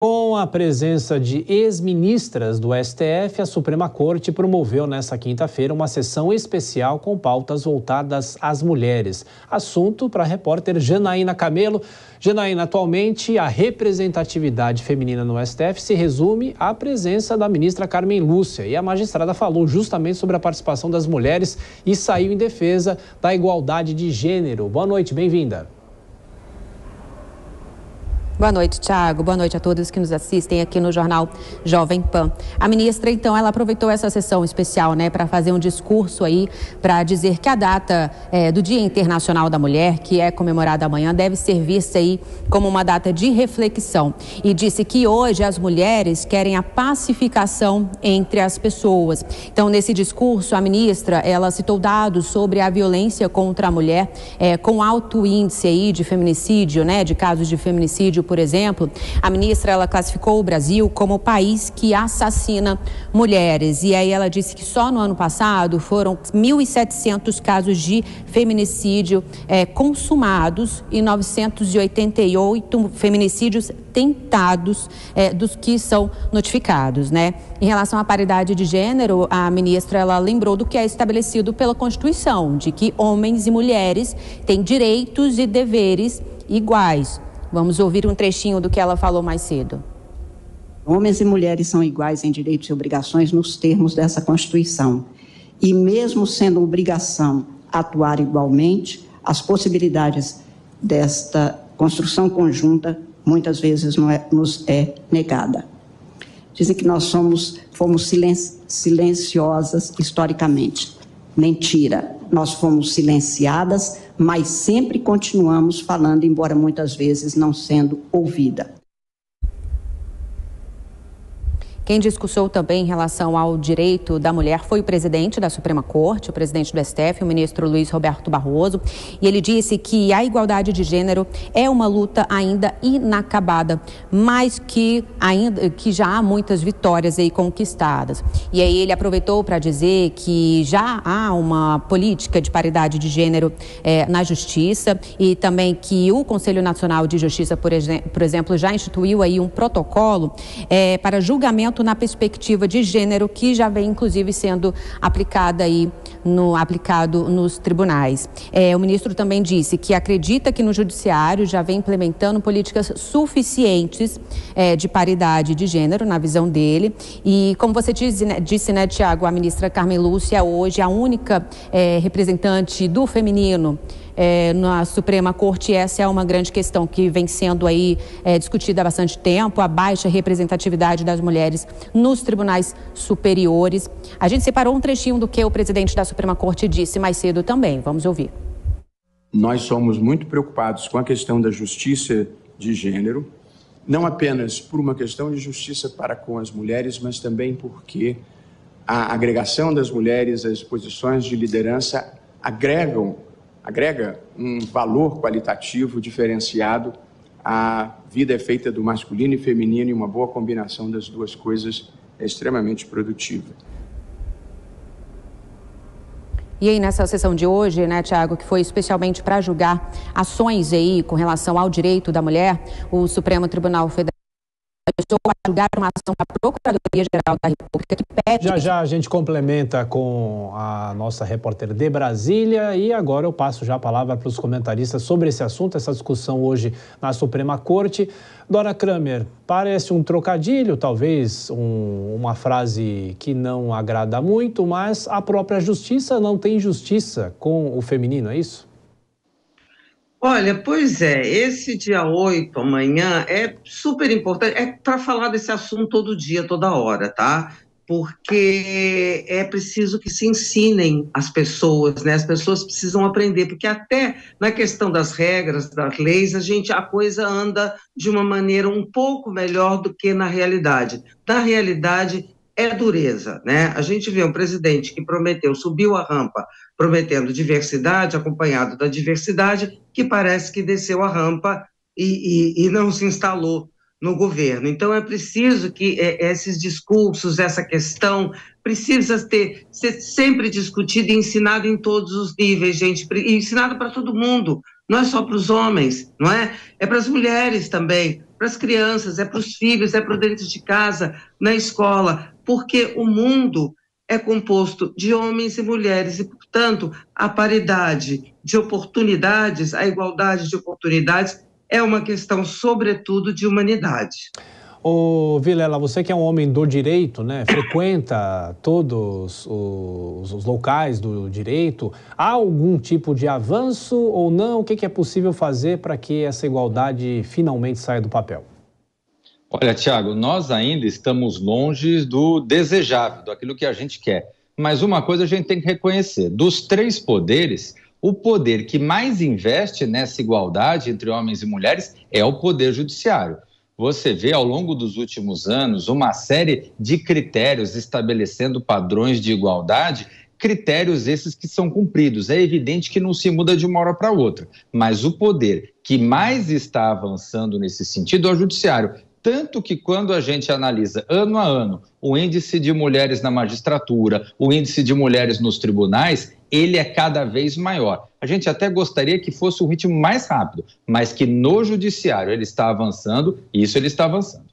Com a presença de ex-ministras do STF, a Suprema Corte promoveu nesta quinta-feira uma sessão especial com pautas voltadas às mulheres. Assunto para a repórter Janaína Camelo. Janaína, atualmente a representatividade feminina no STF se resume à presença da ministra Carmen Lúcia. E a magistrada falou justamente sobre a participação das mulheres e saiu em defesa da igualdade de gênero. Boa noite, bem-vinda. Boa noite, Thiago. Boa noite a todos que nos assistem aqui no Jornal Jovem Pan. A ministra, então, ela aproveitou essa sessão especial, para fazer um discurso aí, para dizer que a data do Dia Internacional da Mulher, que é comemorada amanhã, deve ser vista aí como uma data de reflexão. E disse que hoje as mulheres querem a pacificação entre as pessoas. Então, nesse discurso, a ministra, ela citou dados sobre a violência contra a mulher, com alto índice aí de feminicídio, de casos de feminicídio. Por exemplo, a ministra, ela classificou o Brasil como o país que assassina mulheres. E aí ela disse que só no ano passado foram 1.700 casos de feminicídio consumados e 988 feminicídios tentados dos que são notificados, Em relação à paridade de gênero, a ministra, ela lembrou do que é estabelecido pela Constituição, de que homens e mulheres têm direitos e deveres iguais. Vamos ouvir um trechinho do que ela falou mais cedo. Homens e mulheres são iguais em direitos e obrigações nos termos dessa Constituição. E mesmo sendo obrigação atuar igualmente, as possibilidades desta construção conjunta muitas vezes nos é negada. Dizem que nós fomos silenciosas historicamente. Mentira, nós fomos silenciadas, mas sempre continuamos falando, embora muitas vezes não sendo ouvida. Quem discursou também em relação ao direito da mulher foi o presidente da Suprema Corte, o presidente do STF, o ministro Luiz Roberto Barroso, e ele disse que a igualdade de gênero é uma luta ainda inacabada, mas que já há muitas vitórias aí conquistadas. E aí ele aproveitou para dizer que já há uma política de paridade de gênero na Justiça e também que o Conselho Nacional de Justiça, por exemplo, já instituiu aí um protocolo para julgamento na perspectiva de gênero, que já vem inclusive sendo aplicado nos tribunais. O ministro também disse que acredita que no judiciário já vem implementando políticas suficientes de paridade de gênero, na visão dele. E como você disse, Tiago, a ministra Carmen Lúcia hoje é a única representante do feminino na Suprema Corte. Essa é uma grande questão que vem sendo aí discutida há bastante tempo, a baixa representatividade das mulheres nos tribunais superiores. A gente separou um trechinho do que o presidente da Suprema Corte disse mais cedo também. Vamos ouvir. Nós somos muito preocupados com a questão da justiça de gênero, não apenas por uma questão de justiça para com as mulheres, mas também porque a agregação das mulheres às posições de liderança agrega um valor qualitativo diferenciado. A vida é feita do masculino e feminino e uma boa combinação das duas coisas é extremamente produtiva. E aí nessa sessão de hoje, Tiago, que foi especialmente para julgar ações aí com relação ao direito da mulher, o Supremo Tribunal Federal começou a julgar uma ação da Procuradoria-Geral da República que pede... Já a gente complementa com a nossa repórter de Brasília e agora eu passo já a palavra para os comentaristas sobre esse assunto, essa discussão hoje na Suprema Corte. Dora Kramer, parece um trocadilho, talvez uma frase que não agrada muito, mas a própria justiça não tem justiça com o feminino, é isso? Olha, pois é, esse dia 8, amanhã, é super importante, é para falar desse assunto todo dia, toda hora, tá? Porque é preciso que se ensinem as pessoas, As pessoas precisam aprender, porque até na questão das regras, das leis, a coisa anda de uma maneira um pouco melhor do que na realidade. Na realidade, é dureza, A gente vê um presidente que subiu a rampa prometendo diversidade, acompanhado da diversidade, que parece que desceu a rampa e não se instalou no governo. Então é preciso que esses discursos, essa questão, precisa ser sempre discutida e ensinada em todos os níveis, gente, e ensinada para todo mundo, não é só para os homens, não é? É para as mulheres também. para as crianças, é para os filhos, é para dentro de casa, na escola, porque o mundo é composto de homens e mulheres e, portanto, a paridade de oportunidades, a igualdade de oportunidades é uma questão, sobretudo, de humanidade. Ô, Vilela, você que é um homem do direito, né, frequenta todos os locais do direito, há algum tipo de avanço ou não? O que é possível fazer para que essa igualdade finalmente saia do papel? Olha, Tiago, nós ainda estamos longe do desejável, daquilo que a gente quer. Mas uma coisa a gente tem que reconhecer, dos 3 poderes, o poder que mais investe nessa igualdade entre homens e mulheres é o Poder Judiciário. Você vê ao longo dos últimos anos uma série de critérios estabelecendo padrões de igualdade, critérios esses que são cumpridos. É evidente que não se muda de uma hora para outra, mas o poder que mais está avançando nesse sentido é o Judiciário. Tanto que quando a gente analisa ano a ano o índice de mulheres na magistratura, o índice de mulheres nos tribunais, ele é cada vez maior. A gente até gostaria que fosse um ritmo mais rápido, mas que no judiciário ele está avançando, e isso ele está avançando.